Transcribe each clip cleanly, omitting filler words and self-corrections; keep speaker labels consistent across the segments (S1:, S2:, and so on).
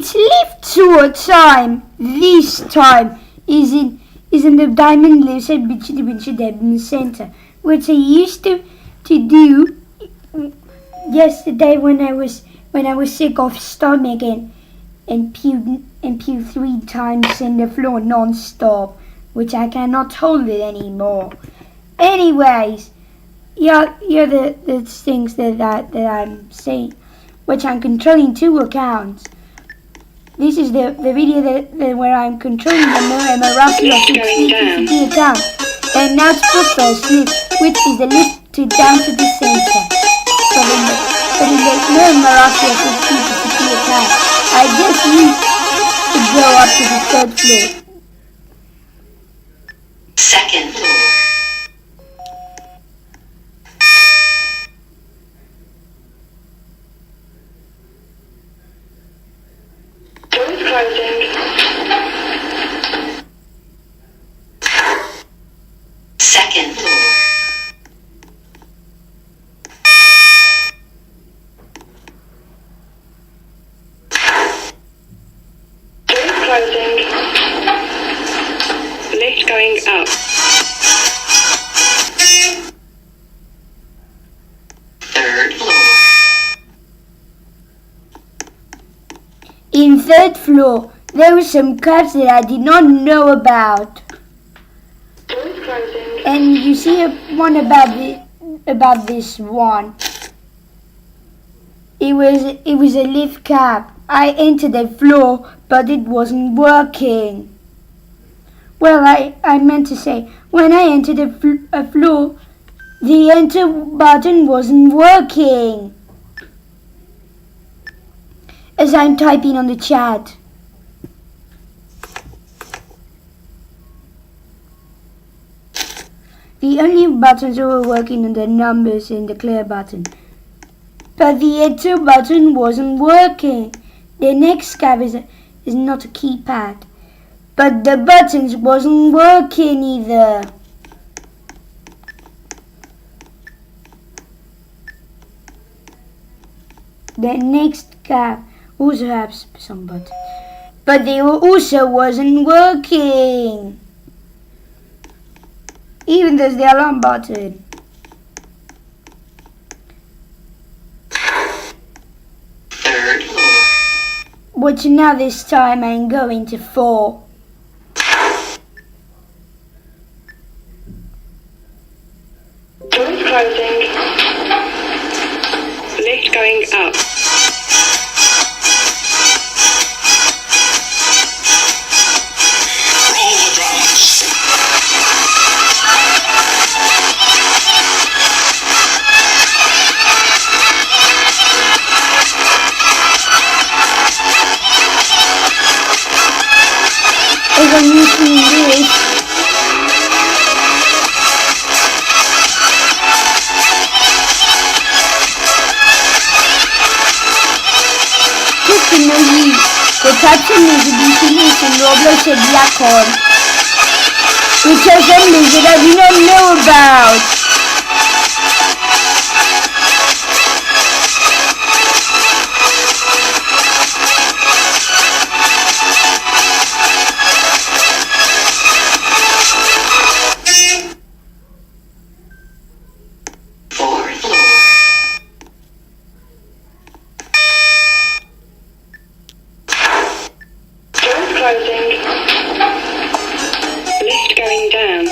S1: It's lift tour time. This time is in the Diamond Lives at Wuthithepbuncha Devon Centre, which I used to do yesterday when I was sick of stomach and puked 3 times in the floor non-stop, which I cannot hold it anymore. Anyways, here are the things that I'm saying, which I'm controlling 2 accounts. This is the video where I'm controlling the Marathi of 60 account. And now to the first lift, which is the lift down to the center. But in the Marathi of 60 account, I just need to go up to the 3rd floor.
S2: 2nd floor. Doors closing. 2nd floor. Doors closing. Lift going up. 3rd floor.
S1: In 3rd floor, there were some cabs that I did not know about.
S2: Doors closing.
S1: And you see one about this one. It was a lift cab. I entered the floor, but it wasn't working. Well, I meant to say, when I entered a floor, the enter button wasn't working. As I'm typing on the chat. The only buttons that were working are the numbers and the clear button. But the enter button wasn't working. The next cab is not a keypad. But the buttons wasn't working either. The next cab also has some buttons. But they also wasn't working. Even there's the alarm button.
S2: 3rd floor.
S1: Which now this time I'm going to 4.
S2: Doors closing. Lift going up. Roll the drums.
S1: As I'm using this, just to know you, the caption is utilized in Roblox and Blackhorn, which are assemblies that I do not know about.
S2: Closing. Lift going down.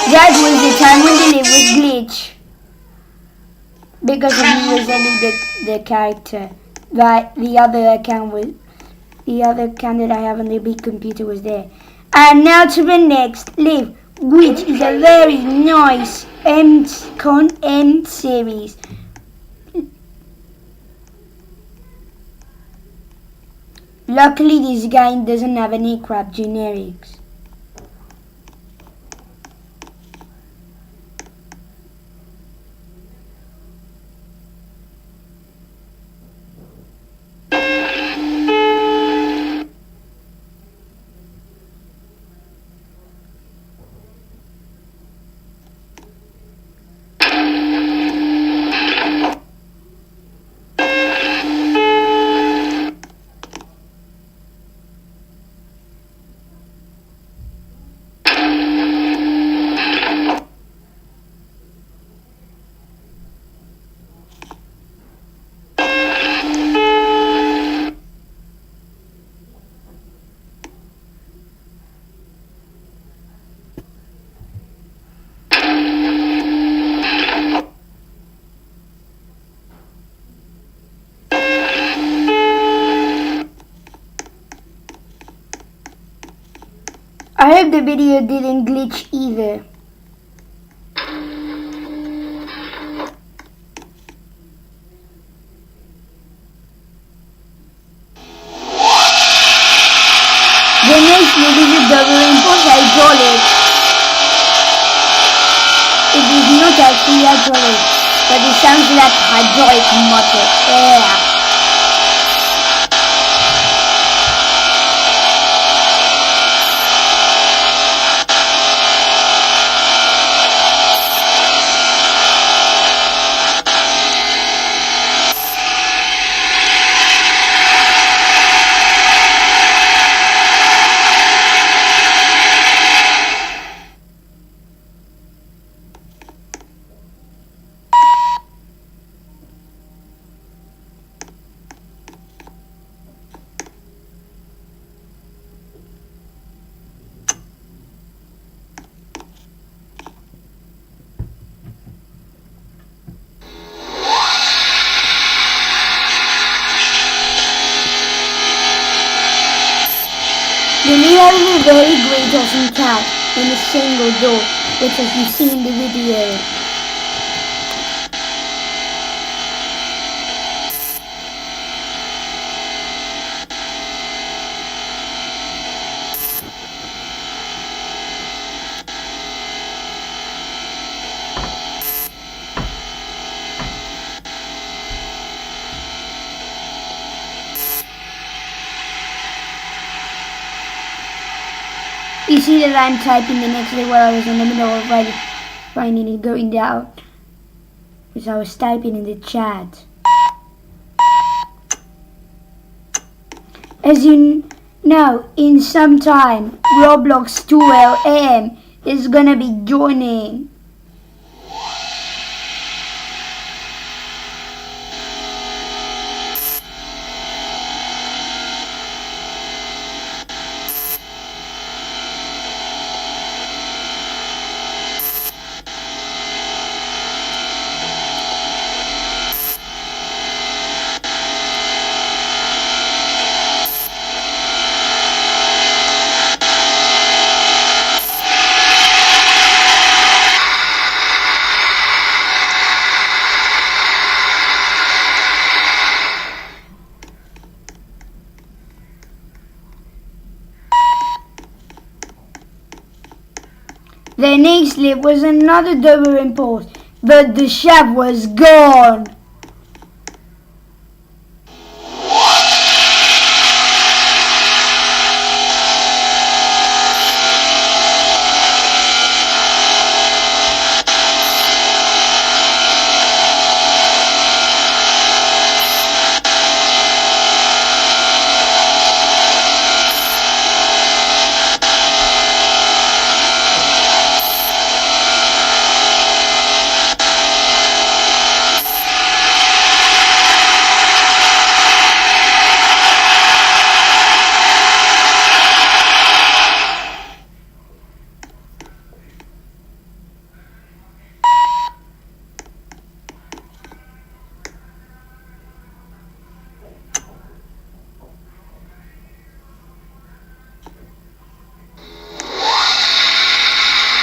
S1: That was the time when the lift was glitch. Because he was only the character. But the other account that I have on the big computer was there. And now to the next lift, which is a very nice M series. Luckily, this game doesn't have any crap generics. I hope the video didn't glitch either. The next move is a double impulse hydraulic. It is not actually hydraulic, but it sounds like hydraulic motor. Yeah. Then we have a very great awesome cat in a single door, which as you see in the video. You see that I'm typing the next day while I was in the middle of writing and going down. Because I was typing in the chat. As you know, in some time, Roblox 12 AM is gonna be joining. The next slip was another double impulse, but the shaft was gone.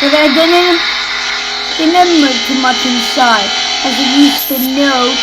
S1: But I didn't remember too much inside, as I used to know.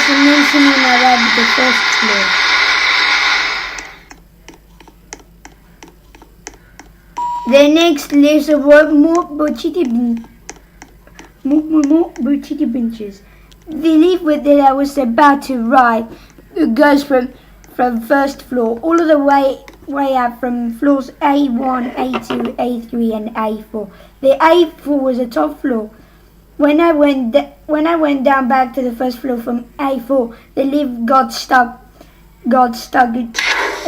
S1: destination when I arrived at the first floor. The next list of more Wuthithepbunchas. The leaf that I was about to write goes from first floor all the way up from floors A1, A2, A3 and A4. The A4 was the top floor. When I went down back to the first floor from A4, the lift got stuck and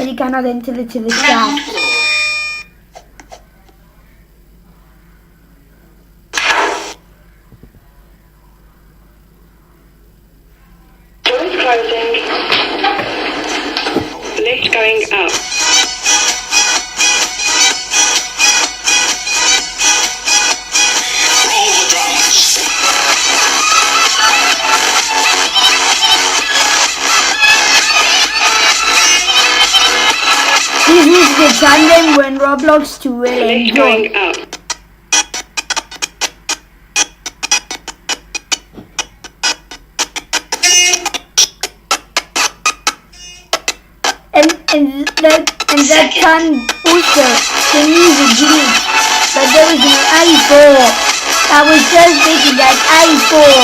S1: it cannot enter to the shaft.
S2: Doors closing. Lift going up. Roll the drums.
S1: This is the time when Roblox 2 will
S2: Lift
S1: enjoy.
S2: going up.
S1: And that time also the music glitched, but there was an A4. I was just thinking that A4.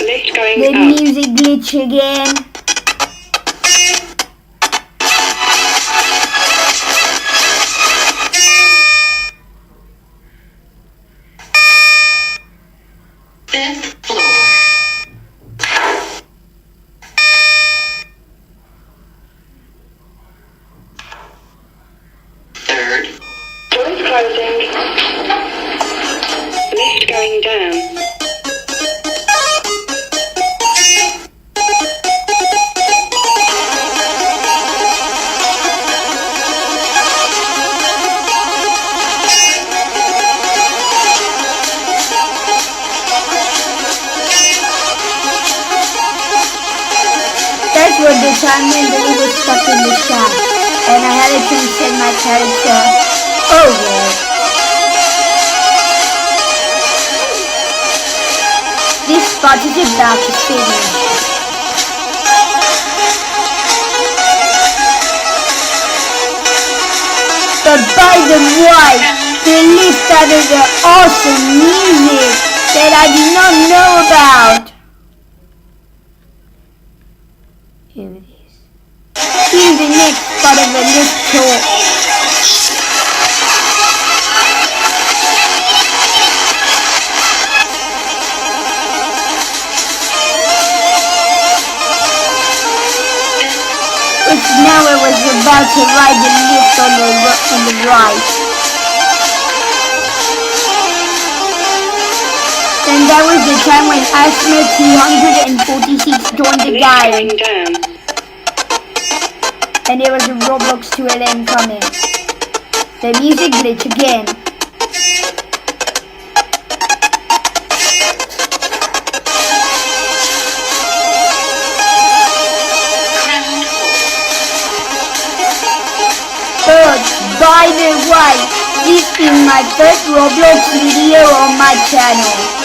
S2: Lift going
S1: The
S2: up.
S1: music glitch again.
S2: Fifth floor. Third. Doors closing. Lift going down.
S1: That was the time when the leaf was stuck in the shaft, and I had to send my character over. This spot is about to finish. But by the way, the lift added the awesome music that I did not know about. Here it is. Here's the next part of the lift tour. It's now I was about to ride the lift on the right. And that was the time when Asthma 246 joined the
S2: Lift
S1: gang.
S2: going down.
S1: And there was a Roblox 2 LM coming. The music glitch again. But by the way, this is my first Roblox video on my channel.